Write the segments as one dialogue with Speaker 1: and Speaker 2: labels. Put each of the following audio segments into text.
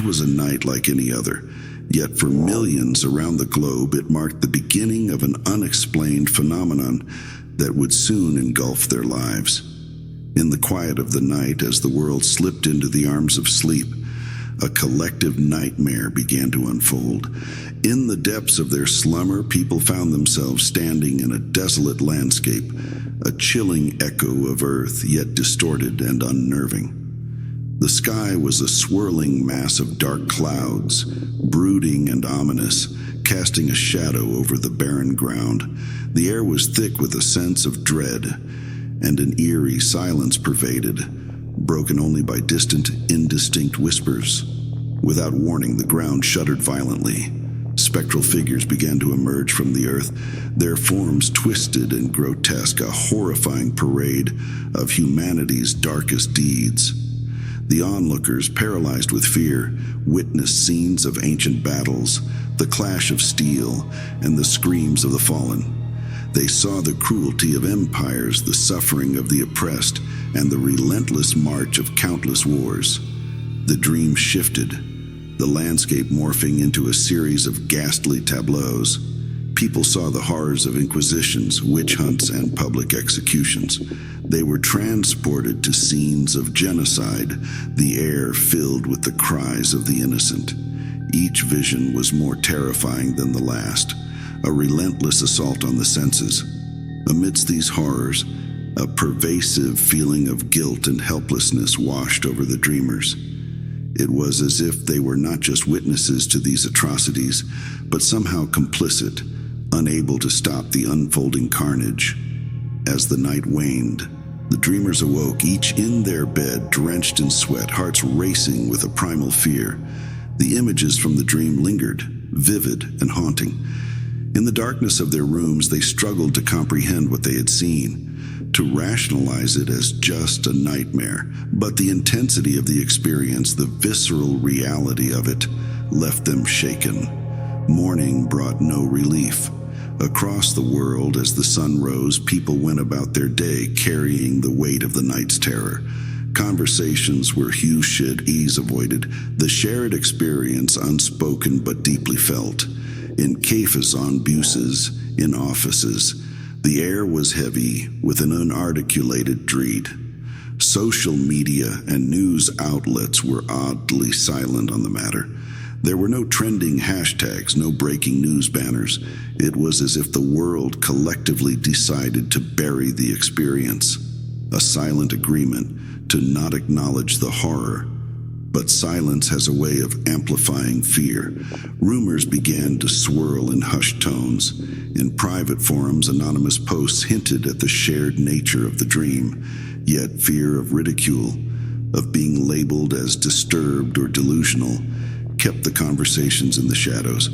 Speaker 1: was a night like any other, yet for millions around the globe it marked the beginning of an unexplained phenomenon that would soon engulf their lives. In the quiet of the night, as the world slipped into the arms of sleep, a collective nightmare began to unfold. In the depths of their slumber, people found themselves standing in a desolate landscape, a chilling echo of Earth, yet distorted and unnerving. The sky was a swirling mass of dark clouds, brooding and ominous, casting a shadow over the barren ground. The air was thick with a sense of dread, and an eerie silence pervaded, broken only by distant, indistinct whispers. Without warning, the ground shuddered violently. Spectral figures began to emerge from the earth, their forms twisted and grotesque, a horrifying parade of humanity's darkest deeds. The onlookers, paralyzed with fear, witnessed scenes of ancient battles, the clash of steel, and the screams of the fallen. They saw the cruelty of empires, the suffering of the oppressed, and the relentless march of countless wars. The dream shifted, the landscape morphing into a series of ghastly tableaus. People saw the horrors of inquisitions, witch hunts, and public executions. They were transported to scenes of genocide, the air filled with the cries of the innocent. Each vision was more terrifying than the last, a relentless assault on the senses. Amidst these horrors, a pervasive feeling of guilt and helplessness washed over the dreamers. It was as if they were not just witnesses to these atrocities, but somehow complicit, unable to stop the unfolding carnage. As the night waned, the dreamers awoke, each in their bed, drenched in sweat, hearts racing with a primal fear. The images from the dream lingered, vivid and haunting. In the darkness of their rooms, they struggled to comprehend what they had seen, to rationalize it as just a nightmare. But the intensity of the experience, the visceral reality of it, left them shaken. Morning brought no relief. Across the world, as the sun rose, people went about their day carrying the weight of the night's terror. Conversations were hushed, ease avoided, the shared experience unspoken but deeply felt. In cafes, on buses, in offices, the air was heavy with an unarticulated dread. Social media and news outlets were oddly silent on the matter. There were no trending hashtags, no breaking news banners. It was as if the world collectively decided to bury the experience, a silent agreement to not acknowledge the horror. But silence has a way of amplifying fear. Rumors began to swirl in hushed tones. In private forums, anonymous posts hinted at the shared nature of the dream, yet fear of ridicule, of being labeled as disturbed or delusional, kept the conversations in the shadows.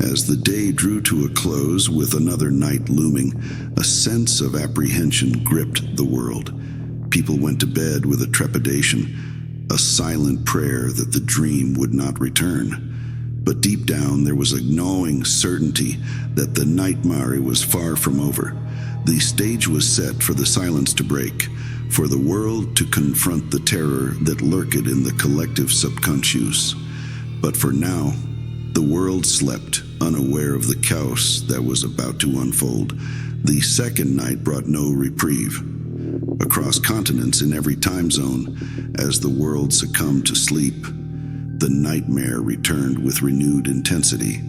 Speaker 1: As the day drew to a close, with another night looming, a sense of apprehension gripped the world. People went to bed with a trepidation, a silent prayer that the dream would not return. But deep down, there was a gnawing certainty that the nightmare was far from over. The stage was set for the silence to break, for the world to confront the terror that lurked in the collective subconscious. But for now, the world slept, unaware of the chaos that was about to unfold. The second night brought no reprieve. Across continents, in every time zone, as the world succumbed to sleep, the nightmare returned with renewed intensity.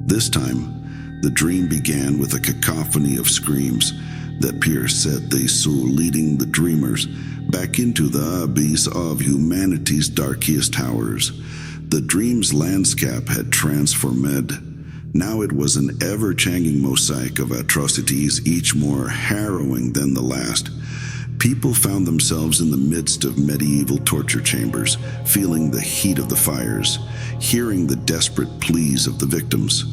Speaker 1: This time, the dream began with a cacophony of screams that Pierre said they saw, leading the dreamers back into the abyss of humanity's darkest hours. The dream's landscape had transformed. Now it was an ever-changing mosaic of atrocities, each more harrowing than the last. People found themselves in the midst of medieval torture chambers, feeling the heat of the fires, hearing the desperate pleas of the victims.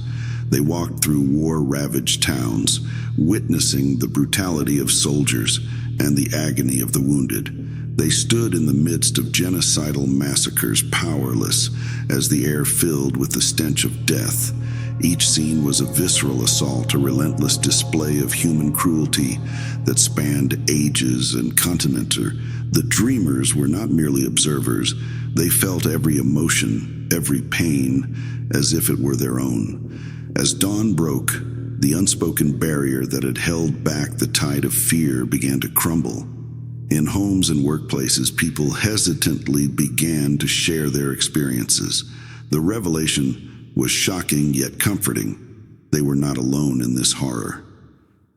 Speaker 1: They walked through war-ravaged towns, witnessing the brutality of soldiers and the agony of the wounded. They stood in the midst of genocidal massacres, powerless, as the air filled with the stench of death. Each scene was a visceral assault, a relentless display of human cruelty that spanned ages and continents. The dreamers were not merely observers. They felt every emotion, every pain as if it were their own. As dawn broke, the unspoken barrier that had held back the tide of fear began to crumble. In homes and workplaces, people hesitantly began to share their experiences. The revelation was shocking yet comforting. They were not alone in this horror.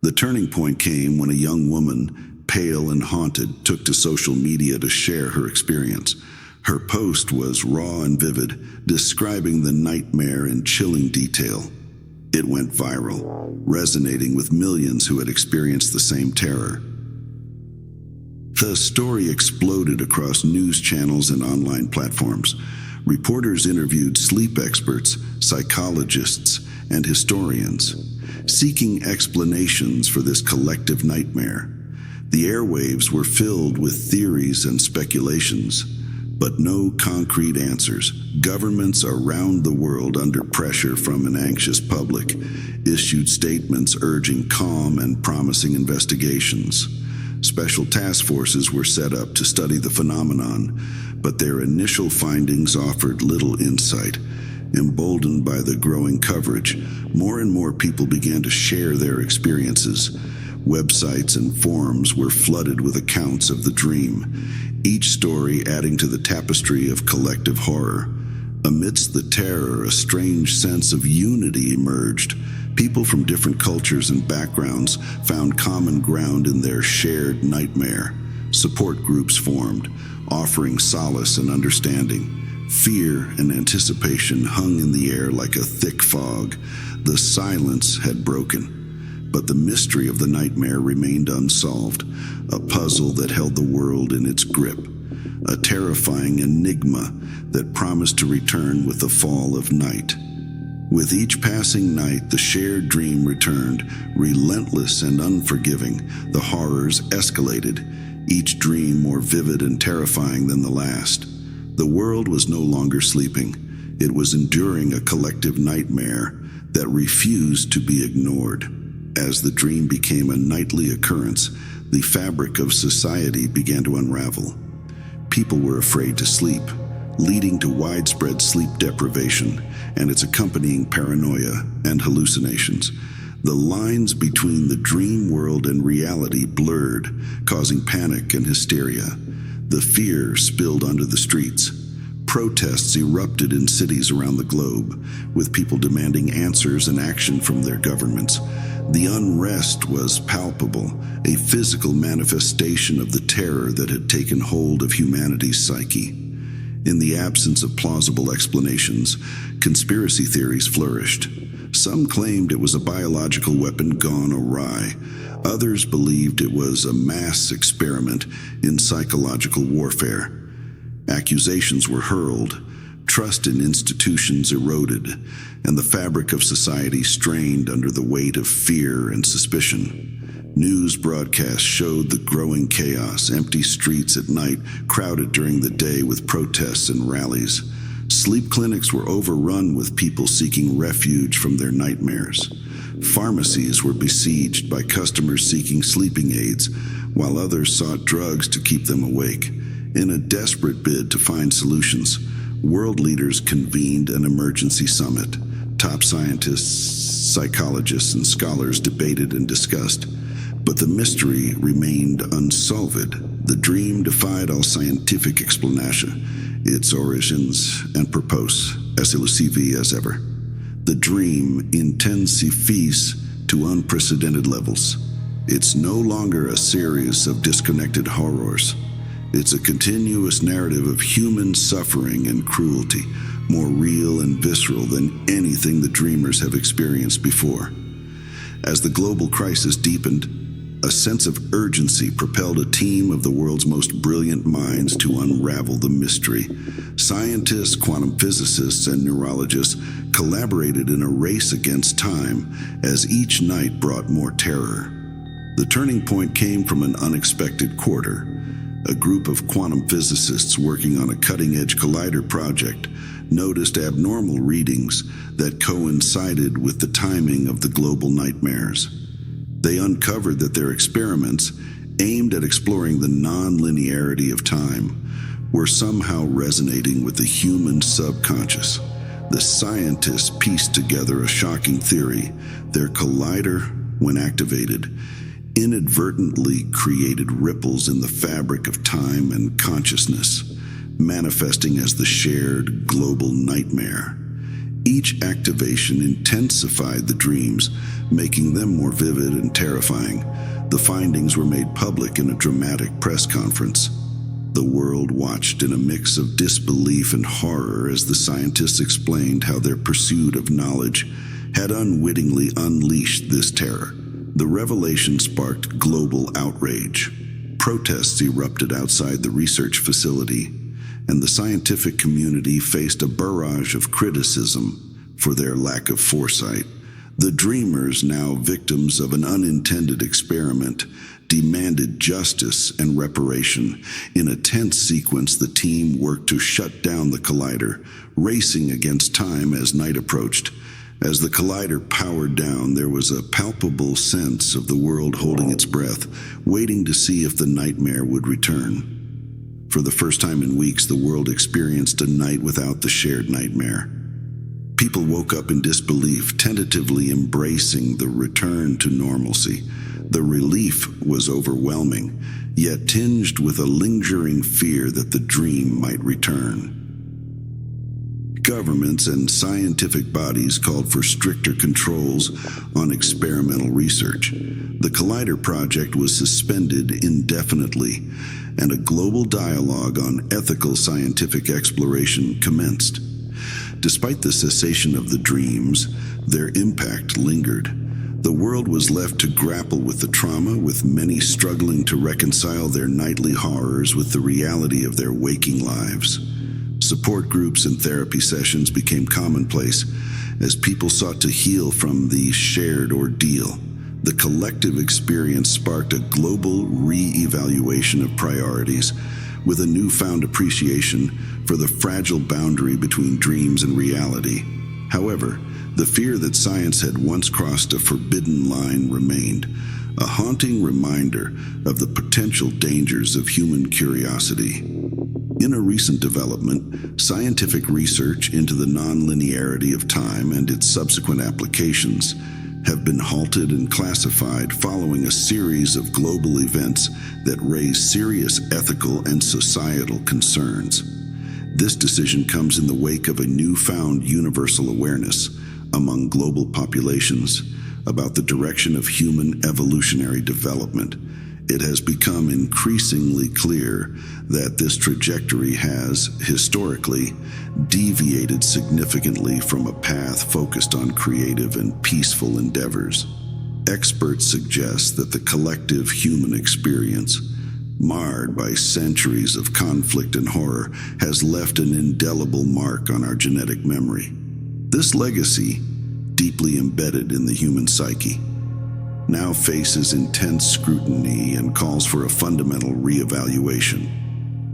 Speaker 1: The turning point came when a young woman, pale and haunted, took to social media to share her experience. Her post was raw and vivid, describing the nightmare in chilling detail. It went viral, resonating with millions who had experienced the same terror. The story exploded across news channels and online platforms. Reporters interviewed sleep experts, psychologists, and historians, seeking explanations for this collective nightmare. The airwaves were filled with theories and speculations, but no concrete answers. Governments around the world, under pressure from an anxious public, issued statements urging calm and promising investigations. Special task forces were set up to study the phenomenon, but their initial findings offered little insight. Emboldened by the growing coverage, more and more people began to share their experiences. Websites and forums were flooded with accounts of the dream, each story adding to the tapestry of collective horror. Amidst the terror, a strange sense of unity emerged. People from different cultures and backgrounds found common ground in their shared nightmare. Support groups formed, offering solace and understanding. Fear and anticipation hung in the air like a thick fog. The silence had broken, but the mystery of the nightmare remained unsolved, a puzzle that held the world in its grip, a terrifying enigma that promised to return with the fall of night. With each passing night, the shared dream returned, relentless and unforgiving. The horrors escalated, each dream more vivid and terrifying than the last. The world was no longer sleeping. It was enduring a collective nightmare that refused to be ignored. As the dream became a nightly occurrence, the fabric of society began to unravel. People were afraid to sleep, leading to widespread sleep deprivation and its accompanying paranoia and hallucinations. The lines between the dream world and reality blurred, causing panic and hysteria. The fear spilled onto the streets. Protests erupted in cities around the globe, with people demanding answers and action from their governments. The unrest was palpable, a physical manifestation of the terror that had taken hold of humanity's psyche. In the absence of plausible explanations, conspiracy theories flourished. Some claimed it was a biological weapon gone awry. Others believed it was a mass experiment in psychological warfare. Accusations were hurled, trust in institutions eroded, and the fabric of society strained under the weight of fear and suspicion. News broadcasts showed the growing chaos, empty streets at night, crowded during the day with protests and rallies. Sleep clinics were overrun with people seeking refuge from their nightmares. Pharmacies were besieged by customers seeking sleeping aids, while others sought drugs to keep them awake. In a desperate bid to find solutions, world leaders convened an emergency summit. Top scientists, psychologists, and scholars debated and discussed, but the mystery remained unsolved. The dream defied all scientific explanation, its origins and purpose as elusive as ever. The dream intensifies to unprecedented levels. It's no longer a series of disconnected horrors. It's a continuous narrative of human suffering and cruelty, more real and visceral than anything the dreamers have experienced before. As the global crisis deepened, a sense of urgency propelled a team of the world's most brilliant minds to unravel the mystery. Scientists, quantum physicists, and neurologists collaborated in a race against time as each night brought more terror. The turning point came from an unexpected quarter. A group of quantum physicists working on a cutting-edge collider project noticed abnormal readings that coincided with the timing of the global nightmares. They uncovered that their experiments, aimed at exploring the non-linearity of time, were somehow resonating with the human subconscious. The scientists pieced together a shocking theory. Their collider, when activated, inadvertently created ripples in the fabric of time and consciousness, manifesting as the shared global nightmare. Each activation intensified the dreams, making them more vivid and terrifying. The findings were made public in a dramatic press conference. The world watched in a mix of disbelief and horror as the scientists explained how their pursuit of knowledge had unwittingly unleashed this terror. The revelation sparked global outrage. Protests erupted outside the research facility, and the scientific community faced a barrage of criticism for their lack of foresight. The dreamers, now victims of an unintended experiment, demanded justice and reparation. In a tense sequence, the team worked to shut down the collider, racing against time as night approached. As the collider powered down, there was a palpable sense of the world holding its breath, waiting to see if the nightmare would return. For the first time in weeks, the world experienced a night without the shared nightmare. People woke up in disbelief, tentatively embracing the return to normalcy. The relief was overwhelming, yet tinged with a lingering fear that the dream might return. Governments and scientific bodies called for stricter controls on experimental research. The Collider project was suspended indefinitely, and a global dialogue on ethical scientific exploration commenced. Despite the cessation of the dreams, their impact lingered. The world was left to grapple with the trauma, with many struggling to reconcile their nightly horrors with the reality of their waking lives. Support groups and therapy sessions became commonplace as people sought to heal from the shared ordeal. The collective experience sparked a global re-evaluation of priorities, with a newfound appreciation for the fragile boundary between dreams and reality. However, the fear that science had once crossed a forbidden line remained, a haunting reminder of the potential dangers of human curiosity. In a recent development, scientific research into the nonlinearity of time and its subsequent applications have been halted and classified following a series of global events that raise serious ethical and societal concerns. This decision comes in the wake of a newfound universal awareness among global populations about the direction of human evolutionary development. It has become increasingly clear that this trajectory has, historically, deviated significantly from a path focused on creative and peaceful endeavors. Experts suggest that the collective human experience, marred by centuries of conflict and horror, has left an indelible mark on our genetic memory. This legacy, deeply embedded in the human psyche, now faces intense scrutiny and calls for a fundamental reevaluation.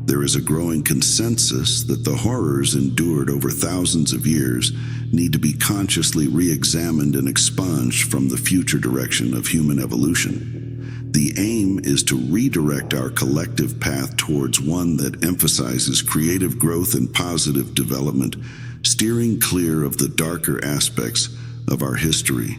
Speaker 1: There is a growing consensus that the horrors endured over thousands of years need to be consciously re-examined and expunged from the future direction of human evolution. The aim is to redirect our collective path towards one that emphasizes creative growth and positive development, steering clear of the darker aspects of our history.